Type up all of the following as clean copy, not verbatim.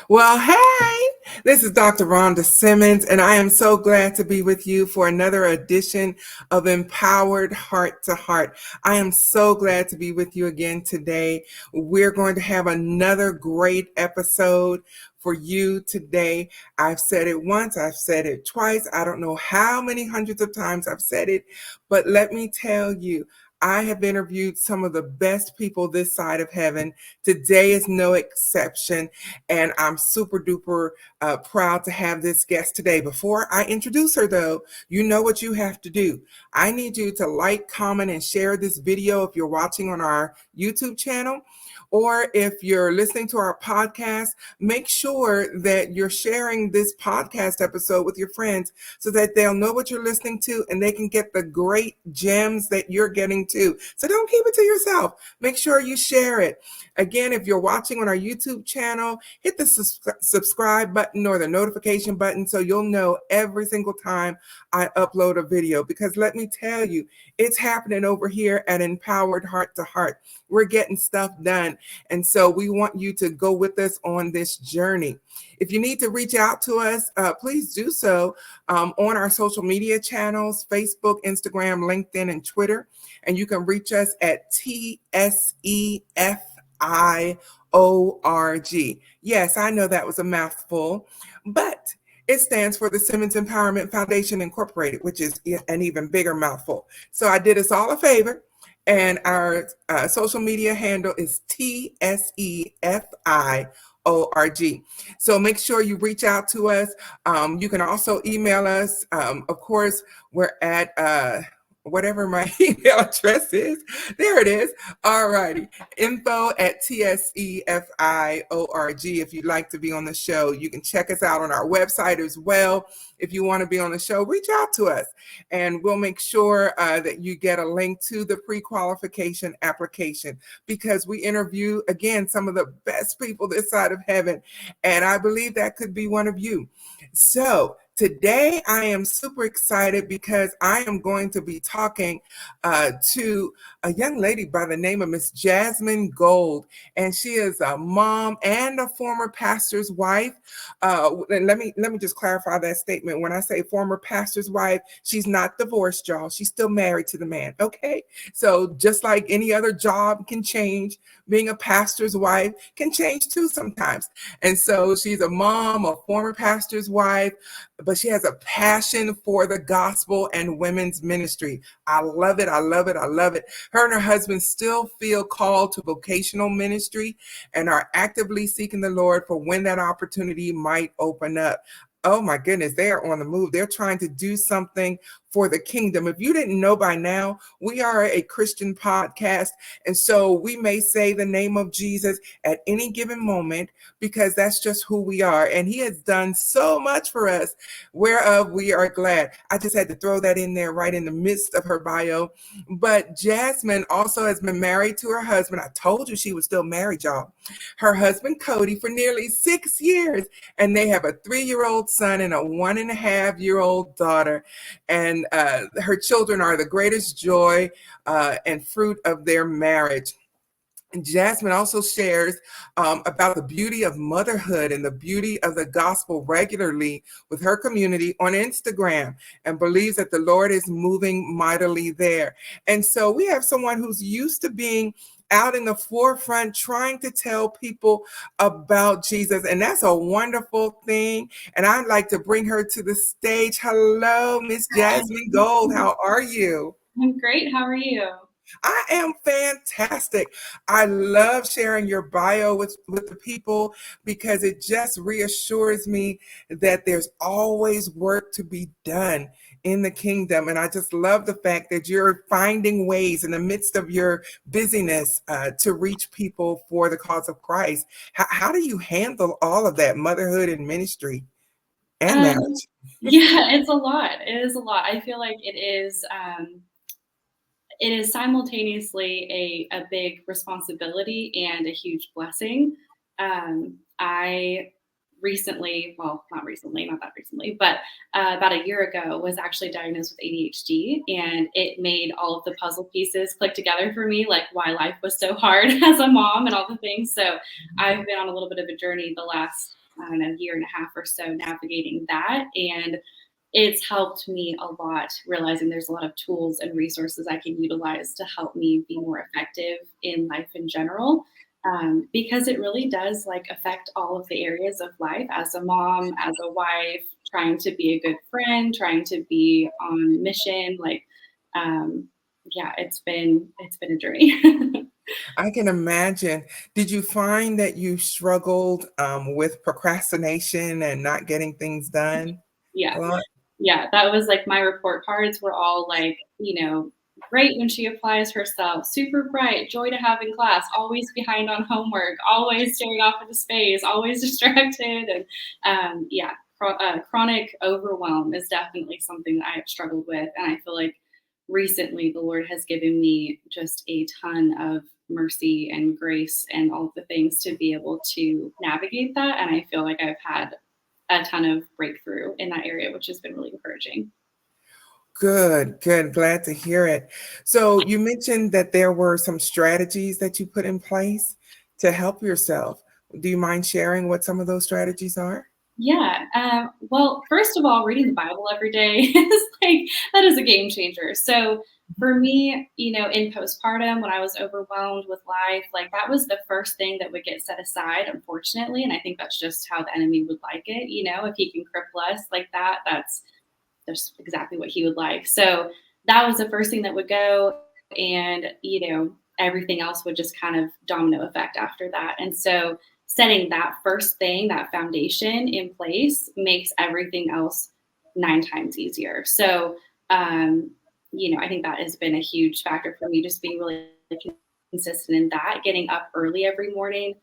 Well, hey, this is Dr. Rhonda Simmons, and I am so glad to be with you for another edition of Empowered Heart to Heart. I am so glad to be with you again today. We're going to have another great episode for you today. I've said it once, I've said it twice. I don't know how many hundreds of times I've said it, but let me tell you, I have interviewed some of the best people this side of heaven. Today is no exception. And I'm super duper proud to have this guest today. Before I introduce her, though, you know what you have to do. I need you to like, comment, and share this video if you're watching on our YouTube channel. Or if you're listening to our podcast, make sure that you're sharing this podcast episode with your friends so that they'll know what you're listening to and they can get the great gems that you're getting too. So don't keep it to yourself. Make sure you share it. Again, if you're watching on our YouTube channel, hit the subscribe button or the notification button so you'll know every single time I upload a video. Because let me tell you, it's happening over here at Empowered Heart to Heart. We're getting stuff done. And so we want you to go with us on this journey. If you need to reach out to us, please do so on our social media channels, Facebook, Instagram, LinkedIn, and Twitter. And you can reach us at TSEFIORG. Yes, I know that was a mouthful, but it stands for the Simmons Empowerment Foundation Incorporated, which is an even bigger mouthful. So I did us all a favor. And our social media handle is TSEFIORG. So make sure you reach out to us. You can also email us. Of course, we're at whatever my email address is. There it is. All righty. info@TSEFIORG. If you'd like to be on the show, you can check us out on our website as well. If you want to be on the show, reach out to us and we'll make sure that you get a link to the pre-qualification application because we interview, again, some of the best people this side of heaven. And I believe that could be one of you. So today I am super excited because I am going to be talking to a young lady by the name of Miss Jasmine Gold. And she is a mom and a former pastor's wife. And let me just clarify that statement. When I say former pastor's wife, she's not divorced, y'all. She's still married to the man. Okay. So just like any other job can change, being a pastor's wife can change too sometimes. And so she's a mom, a former pastor's wife, but she has a passion for the gospel and women's ministry. I love it. I love it. I love it. Her and her husband still feel called to vocational ministry and are actively seeking the Lord for when that opportunity might open up. Oh my goodness, they are on the move. They're trying to do something for the kingdom. If you didn't know by now, we are a Christian podcast. And so we may say the name of Jesus at any given moment because that's just who we are. And he has done so much for us, whereof we are glad. I just had to throw that in there right in the midst of her bio. But Jasmine also has been married to her husband. I told you she was still married, y'all. Her husband, Cody, for nearly 6 years. And they have a 3-year-old son and a 1.5-year-old daughter. And her children are the greatest joy and fruit of their marriage. And Jasmine also shares about the beauty of motherhood and the beauty of the gospel regularly with her community on Instagram and believes that the Lord is moving mightily there. And so we have someone who's used to being out in the forefront trying to tell people about Jesus. And that's a wonderful thing. And I'd like to bring her to the stage. Hello, Miss Jasmine Gold. How are you? I'm great. How are you? I am fantastic. I love sharing your bio with the people because it just reassures me that there's always work to be done in the kingdom. And I just love the fact that you're finding ways in the midst of your busyness to reach people for the cause of Christ. How do you handle all of that motherhood and ministry and marriage? Yeah, it's a lot. It is a lot. I feel like it is simultaneously a big responsibility and a huge blessing. I recently, well, not recently, not that recently, but about a year ago was actually diagnosed with ADHD, and it made all of the puzzle pieces click together for me, like why life was so hard as a mom and all the things. So I've been on a little bit of a journey the last I don't know, year and a half or so navigating that. And it's helped me a lot, realizing there's a lot of tools and resources I can utilize to help me be more effective in life in general. Because it really does like affect all of the areas of life as a mom, as a wife, trying to be a good friend, trying to be on mission. Like, um, yeah, it's been a journey. I can imagine. Did you find that you struggled with procrastination and not getting things done Yeah. a lot? Yeah, that was like my report cards were all like, great when she applies herself, super bright, joy to have in class, always behind on homework, always staring off into space, always distracted. And yeah, chronic overwhelm is definitely something that I have struggled with. And I feel like recently the Lord has given me just a ton of mercy and grace and all of the things to be able to navigate that. And I feel like I've had a ton of breakthrough in that area, which has been really encouraging. Good, good. Glad to hear it. So you mentioned that there were some strategies that you put in place to help yourself. Do you mind sharing what some of those strategies are? Yeah. Well, first of all, reading the Bible every day is like, that is a game changer. So for me, in postpartum, when I was overwhelmed with life, like that was the first thing that would get set aside, unfortunately. And I think that's just how the enemy would like it. If he can cripple us like that, that's exactly what he would like. So that was the first thing that would go. And, everything else would just kind of domino effect after that. And so setting that first thing, that foundation in place makes everything else 9 times easier. So, I think that has been a huge factor for me, just being really consistent in that, getting up early every morning,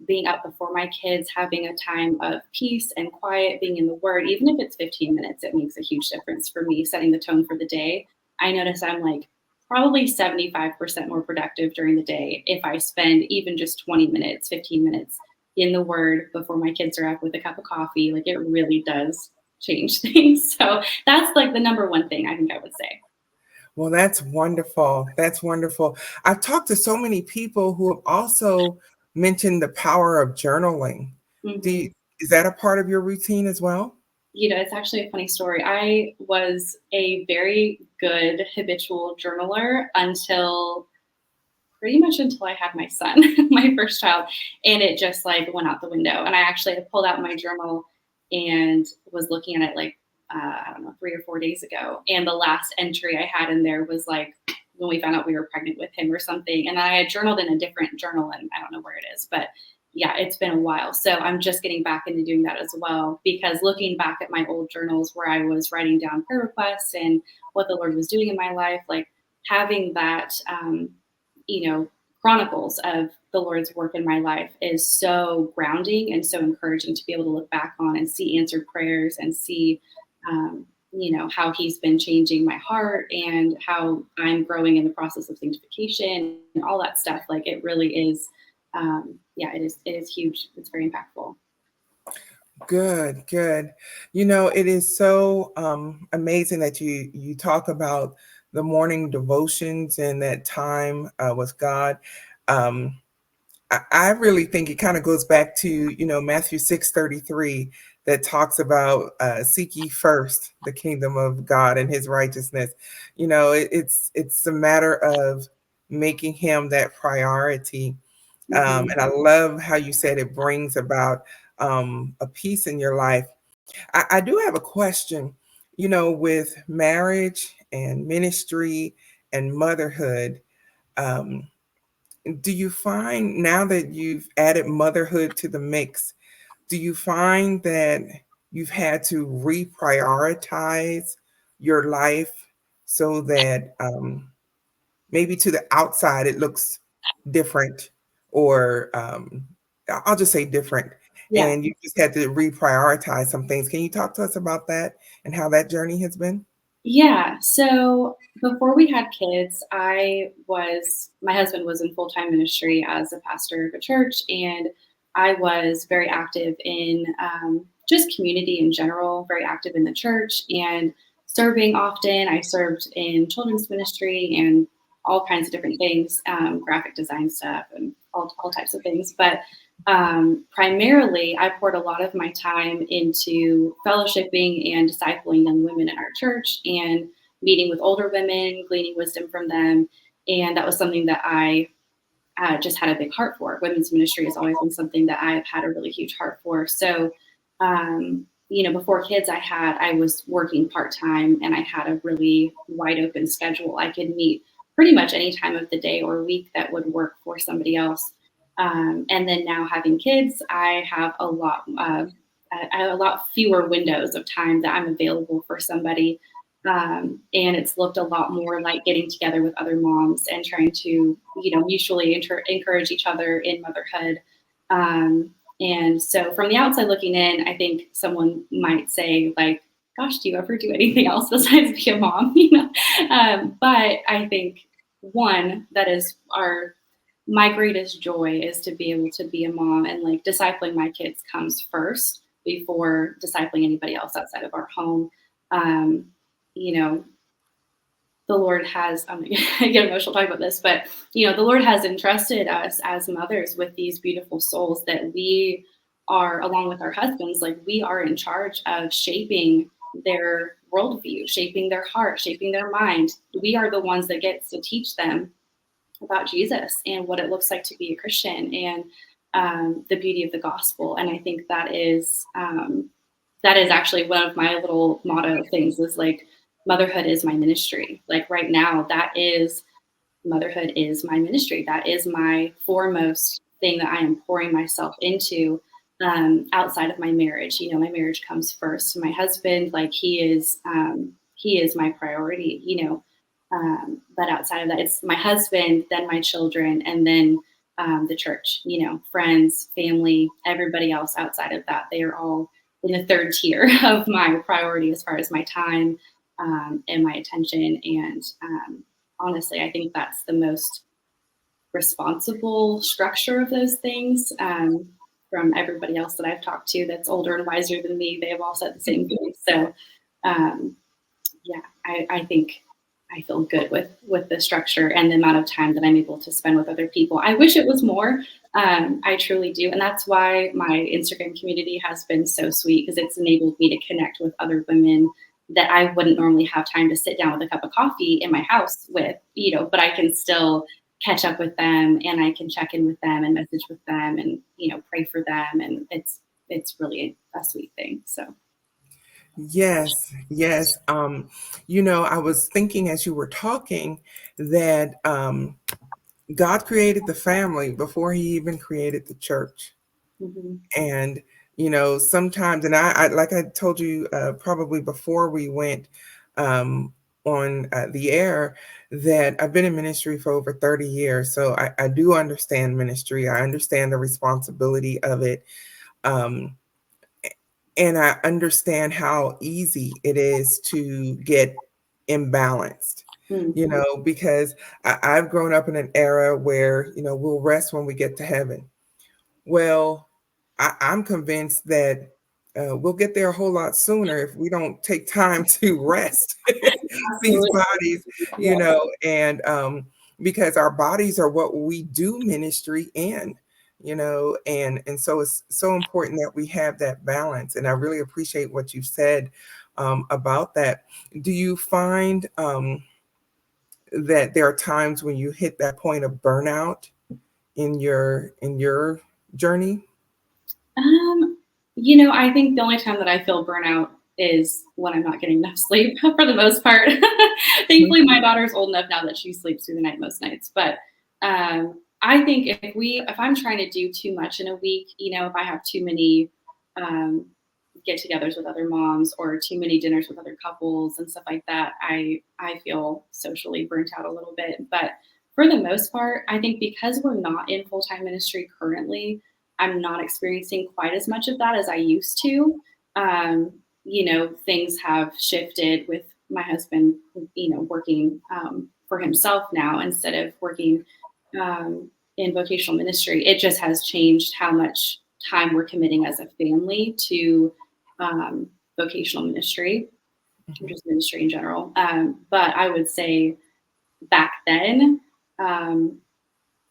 being up before my kids, having a time of peace and quiet, being in the Word, even if it's 15 minutes, it makes a huge difference for me, setting the tone for the day. I notice I'm like probably 75% more productive during the day if I spend even just 20 minutes, 15 minutes in the Word before my kids are up with a cup of coffee. Like it really does change things. So that's like the number one thing I think I would say. Well, that's wonderful. That's wonderful. I've talked to so many people who have also mentioned the power of journaling. Do Mhm. you, is that a part of your routine as well? It's actually a funny story. I was a very good habitual journaler until pretty much until I had my son, my first child, and it just like went out the window. And I actually had pulled out my journal and was looking at it like I don't know, 3 or 4 days ago. And the last entry I had in there was like when we found out we were pregnant with him or something. And I had journaled in a different journal, and I don't know where it is, but yeah, it's been a while. So I'm just getting back into doing that as well, because looking back at my old journals where I was writing down prayer requests and what the Lord was doing in my life, like having that, chronicles of the Lord's work in my life is so grounding and so encouraging to be able to look back on and see answered prayers and see, how He's been changing my heart and how I'm growing in the process of sanctification and all that stuff. Like it really is, it is huge. It's very impactful. Good, good. It is so amazing that you talk about the morning devotions and that time with God. Um, I really think it kind of goes back to, Matthew 6:33 that talks about seek ye first the kingdom of God and his righteousness. It's a matter of making him that priority. Hmm. And I love how you said it brings about a peace in your life. I do have a question, with marriage and ministry and motherhood. Um, do you find now that you've added motherhood to the mix, do you find that you've had to reprioritize your life so that maybe to the outside it looks different, or I'll just say different, Yeah. and you just had to reprioritize some things? Can you talk to us about that and how that journey has been? Yeah. So before we had kids, my husband was in full time ministry as a pastor of a church, and I was very active in just community in general, very active in the church and serving often. I served in children's ministry and all kinds of different things, graphic design stuff and all types of things. But Primarily, I poured a lot of my time into fellowshipping and discipling young women in our church and meeting with older women, gleaning wisdom from them. And that was something that I just had a big heart for. Women's ministry has always been something that I've had a really huge heart for. So, before kids, I was working part time and I had a really wide open schedule. I could meet pretty much any time of the day or week that would work for somebody else. And then now having kids, I have a lot fewer windows of time that I'm available for somebody. And it's looked a lot more like getting together with other moms and trying to, mutually encourage each other in motherhood. And so from the outside looking in, I think someone might say like, gosh, do you ever do anything else besides be a mom? But I think one, that is my greatest joy is to be able to be a mom, and like discipling my kids comes first before discipling anybody else outside of our home. Um, you know, the Lord has, I get emotional talking about this, but the Lord has entrusted us as mothers with these beautiful souls that we are, along with our husbands, like we are in charge of shaping their worldview, shaping their heart, shaping their mind. We are the ones that gets to teach them about Jesus and what it looks like to be a Christian, and the beauty of the gospel. And I think that is actually one of my little motto things is like, motherhood is my ministry. Like right now, motherhood is my ministry. That is my foremost thing that I am pouring myself into, outside of my marriage. My marriage comes first. My husband, like he is my priority, but outside of that, it's my husband, then my children, and then the church, friends, family, everybody else outside of that. They are all in the third tier of my priority as far as my time, and my attention. And honestly, I think that's the most responsible structure of those things. From everybody else that I've talked to that's older and wiser than me, they have all said the same thing. So, um, yeah, I think I feel good with the structure and the amount of time that I'm able to spend with other people. I wish it was more. I truly do. And that's why my Instagram community has been so sweet, because it's enabled me to connect with other women that I wouldn't normally have time to sit down with a cup of coffee in my house with, but I can still catch up with them, and I can check in with them and message with them and, pray for them. And it's really a sweet thing. So. Yes, yes. I was thinking as you were talking that God created the family before he even created the church. Mhm. And, sometimes, and like I told you probably before we went on the air, that I've been in ministry for over 30 years. So I do understand ministry. I understand the responsibility of it. Um, and I understand how easy it is to get imbalanced, Mhm. because I've grown up in an era where, we'll rest when we get to heaven. Well, I'm convinced that we'll get there a whole lot sooner if we don't take time to rest these Absolutely. bodies, Yeah. and because our bodies are what we do ministry in, and so it's so important that we have that balance. And I really appreciate what you said about that. Do you find that there are times when you hit that point of burnout in your journey? Um, I think the only time that I feel burnout is when I'm not getting enough sleep for the most part. Thankfully, my daughter's old enough now that she sleeps through the night most nights. But I think if I'm trying to do too much in a week, if I have too many um, get-togethers with other moms or too many dinners with other couples and stuff like that, I feel socially burnt out a little bit. But for the most part, I think because we're not in full-time ministry currently, I'm not experiencing quite as much of that as I used to. Um, things have shifted with my husband, working for himself now instead of working in vocational ministry. It just has changed how much time we're committing as a family to um, vocational ministry, or Mhm. just ministry in general. But I would say back then, um,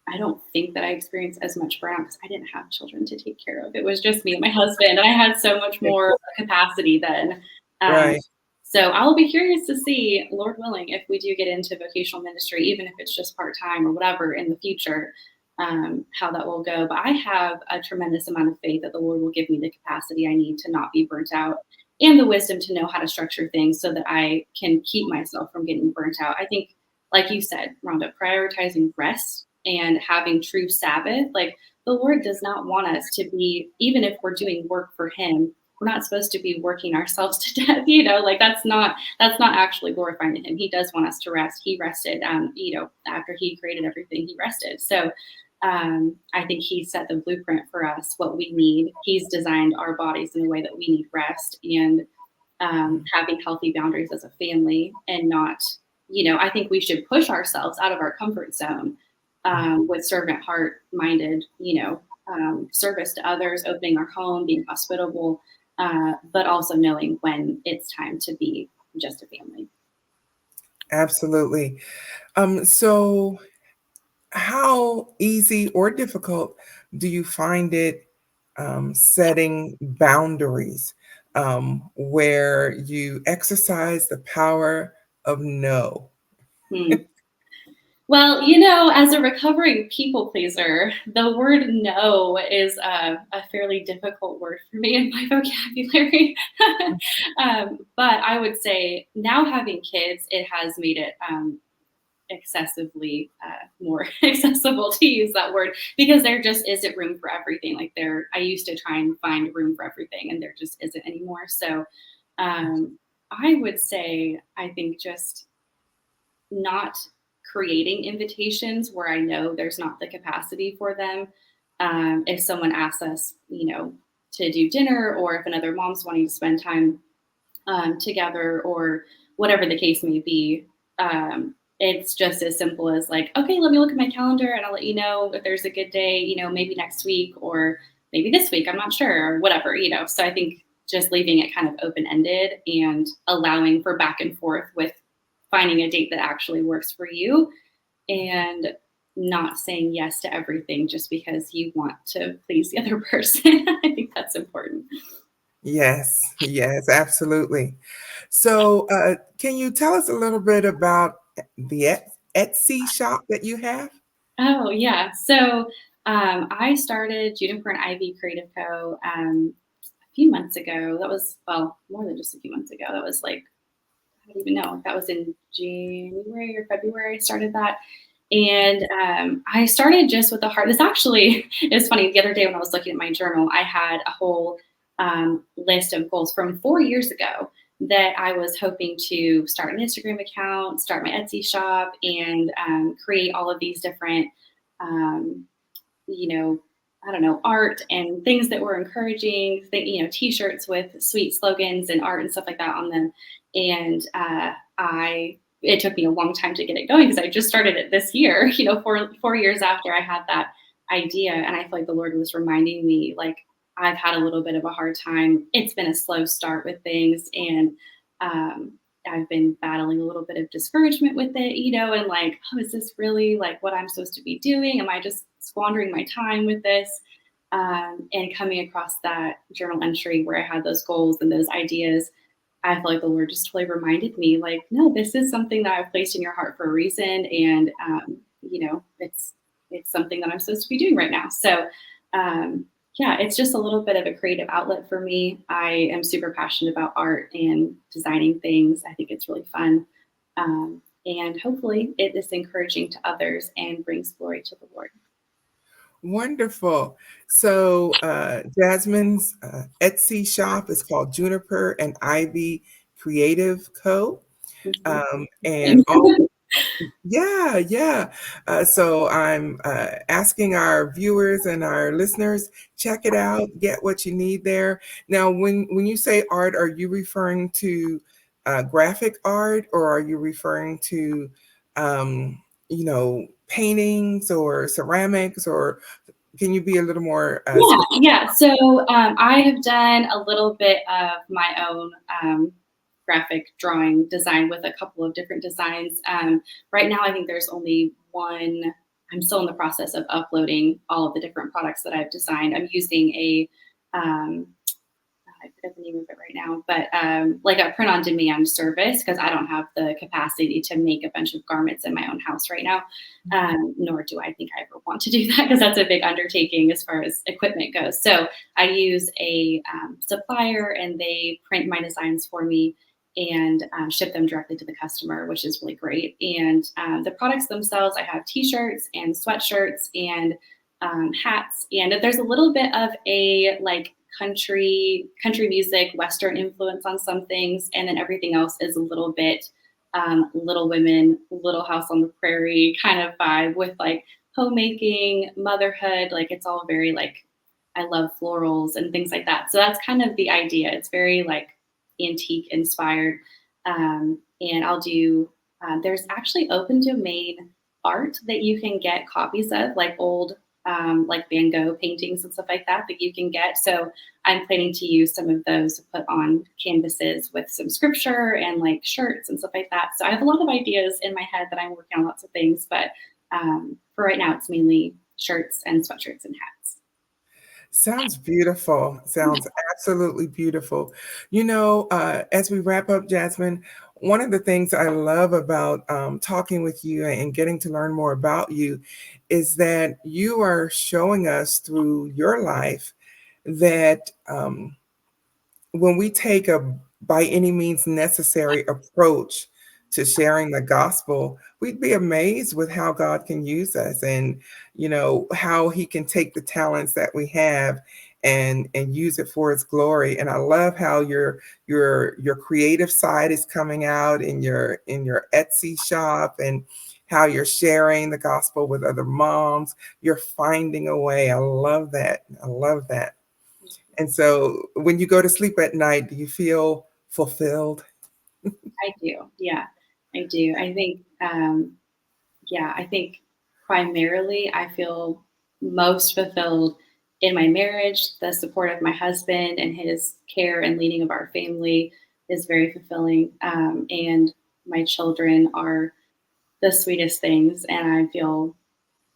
I don't think that I experienced as much burnout because I didn't have children to take care of. It was just me and my husband, and I had so much more capacity then. Um, Right. so I'll be curious to see, Lord willing, if we do get into vocational ministry, even if it's just part time or whatever in the future, how that will go. But I have a tremendous amount of faith that the Lord will give me the capacity I need to not be burnt out and the wisdom to know how to structure things so that I can keep myself from getting burnt out. I think, like you said, Rhonda, prioritizing rest and having true Sabbath, like the Lord does not want us to be, even if we're doing work for Him, we're not supposed to be working ourselves to death, like that's not actually glorifying to Him. He does want us to rest. He rested, after He created everything, He rested. So I think He set the blueprint for us, what we need. He's designed our bodies in a way that we need rest and having healthy boundaries as a family and not, I think we should push ourselves out of our comfort zone with servant heart minded, service to others, opening our home, being hospitable, but also knowing when it's time to be just a family. Absolutely. So how easy or difficult do you find it setting boundaries where you exercise the power of no? Hmm. Well, as a recovering people pleaser, the word no is a fairly difficult word for me in my vocabulary. But I would say now having kids, it has made it excessively more accessible to use that word because there just isn't room for everything. Like I used to try and find room for everything, and there just isn't anymore. So I would say, I think just not creating invitations where I know there's not the capacity for them. If someone asks us, to do dinner, or if another mom's wanting to spend time together, or whatever the case may be, it's just as simple as like, okay, let me look at my calendar and I'll let you know if there's a good day, maybe next week or maybe this week, I'm not sure, or whatever. So I think just leaving it kind of open ended and allowing for back and forth with finding a date that actually works for you and not saying yes to everything just because you want to please the other person. I think that's important. Yes, yes, absolutely. So, can you tell us a little bit about the Etsy shop that you have? Oh, yeah. So I started Juniper and Ivy Creative Co. A few months ago. That was, well, more than just a few months ago. That was like, I don't even know. That was in January or February. I started that. And I started just with the heart. This actually is funny. The other day when I was looking at my journal, I had a whole list of goals from 4 years ago that I was hoping to start an Instagram account, start my Etsy shop, and create all of these different, um, you know, I don't know, art and things that were encouraging, T-shirts with sweet slogans and art and stuff like that on them. And it took me a long time to get it going because I just started it this year, 4 years after I had that idea. And I feel like the Lord was reminding me, like, I've had a little bit of a hard time. It's been a slow start with things. And um, I've been battling a little bit of discouragement with it, and like, oh, is this really like what I'm supposed to be doing? Am I just squandering my time with this? And coming across that journal entry where I had those goals and those ideas, I feel like the Lord just totally reminded me, like, no, this is something that I've placed in your heart for a reason, and it's something that I'm supposed to be doing right now. So, yeah, it's just a little bit of a creative outlet for me. I am super passionate about art and designing things. I think it's really fun, and hopefully, it is encouraging to others and brings glory to the Lord. Wonderful. So, Jasmine's Etsy shop is called Juniper and Ivy Creative Co. And all, yeah, yeah. So I'm asking our viewers and our listeners, check it out, get what you need there. Now, when you say art, are you referring to graphic art, or are you referring to, paintings or ceramics, or can you be a little more Yeah, specific? yeah. So I have done a little bit of my own graphic drawing design with a couple of different designs. Right now, I think there's only one I'm still in the process of uploading all of the different products that I've designed. I'm using a um, I forget the name of it right now, but like a print on demand service because I don't have the capacity to make a bunch of garments in my own house right now. Nor do I think I ever want to do that because that's a big undertaking as far as equipment goes. So I use a supplier and they print my designs for me and ship them directly to the customer, which is really great. And the products themselves, I have t-shirts and sweatshirts and hats, and there's a little bit of a like country music, Western influence on some things, and then everything else is a little bit Little Women, Little House on the Prairie kind of vibe with like homemaking, motherhood. Like it's all very like I love florals and things like that. So that's kind of the idea. It's very like antique inspired, and I'll do. There's actually open domain art that you can get copies of, like old like Van Gogh paintings and stuff like that that you can get. So I'm planning to use some of those to put on canvases with some scripture and like shirts and stuff like that. So I have a lot of ideas in my head that I'm working on lots of things, but for right now, it's mainly shirts and sweatshirts and hats. Sounds beautiful. Sounds absolutely beautiful. As we wrap up, Jasmine, one of the things I love about talking with you and getting to learn more about you is that you are showing us through your life that when we take a by any means necessary approach to sharing the gospel, we'd be amazed with how God can use us and how he can take the talents that we have and use it for his glory. And I love how your creative side is coming out in your Etsy shop and how you're sharing the gospel with other moms. You're finding a way. I love that. I love that. And so when you go to sleep at night, do you feel fulfilled? I do. Yeah, I do. I think primarily I feel most fulfilled in my marriage. The support of my husband and his care and leading of our family is very fulfilling. And my children are the sweetest things. And I feel,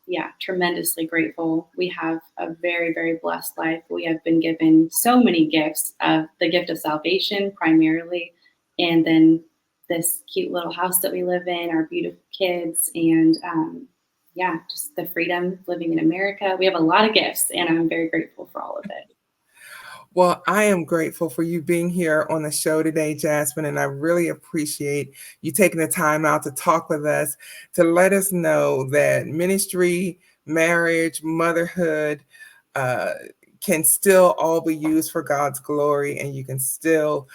yeah, tremendously grateful. We have a very, very blessed life. We have been given so many gifts of the gift of salvation primarily, and then this cute little house that we live in, our beautiful kids, and yeah, just the freedom of living in America. We have a lot of gifts, and I'm very grateful for all of it. Well, I am grateful for you being here on the show today, Jasmine, and I really appreciate you taking the time out to talk with us, to let us know that ministry, marriage, motherhood uh, can still all be used for God's glory, and you can still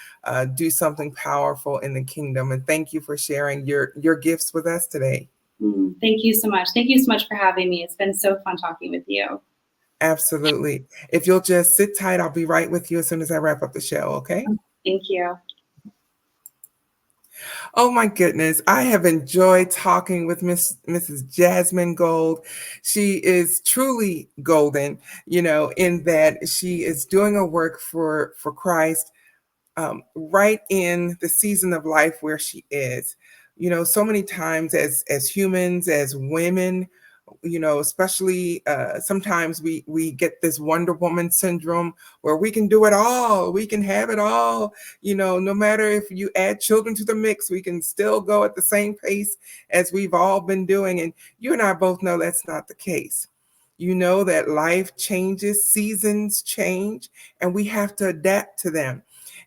do something powerful in the kingdom. And thank you for sharing your gifts with us today. Thank you so much. Thank you so much for having me. It's been so fun talking with you. Absolutely. If you'll just sit tight, I'll be right with you as soon as I wrap up the show, okay? Thank you. Oh my goodness. I have enjoyed talking with Mrs. Jasmine Gold. She is truly golden, in that she is doing a work for Christ right in the season of life where she is. So many times as humans, as women, especially sometimes we get this Wonder Woman syndrome where we can do it all, we can have it all, no matter if you add children to the mix, we can still go at the same pace as we've all been doing. And you and I both know that's not the case. You know that life changes, seasons change, and we have to adapt to them.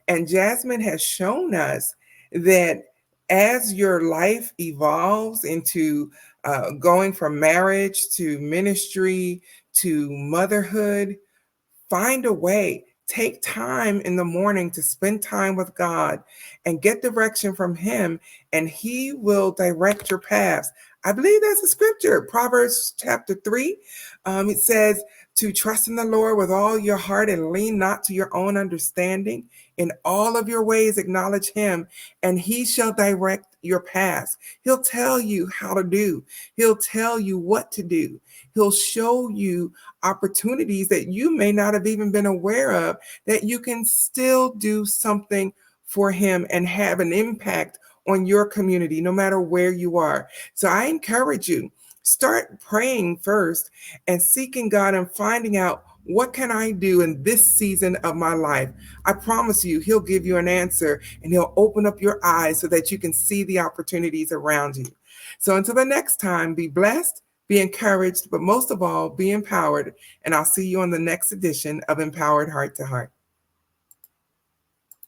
And Jasmine has shown us that as your life evolves into going from marriage to ministry to motherhood, find a way. Take time in the morning to spend time with God and get direction from Him, and He will direct your paths. I believe that's a scripture, Proverbs chapter 3. It says to trust in the Lord with all your heart and lean not to your own understanding. In all of your ways, acknowledge Him, and He shall direct your paths. He'll tell you how to do, He'll tell you what to do, He'll show you opportunities that you may not have even been aware of, that you can still do something for Him and have an impact on your community, no matter where you are. So I encourage you Start praying first and seeking God and finding out, what can I do in this season of my life? I promise you, He'll give you an answer and He'll open up your eyes so that you can see the opportunities around you. So until the next time, be blessed, be encouraged, but most of all, be empowered. And I'll see you on the next edition of Empowered Heart to Heart.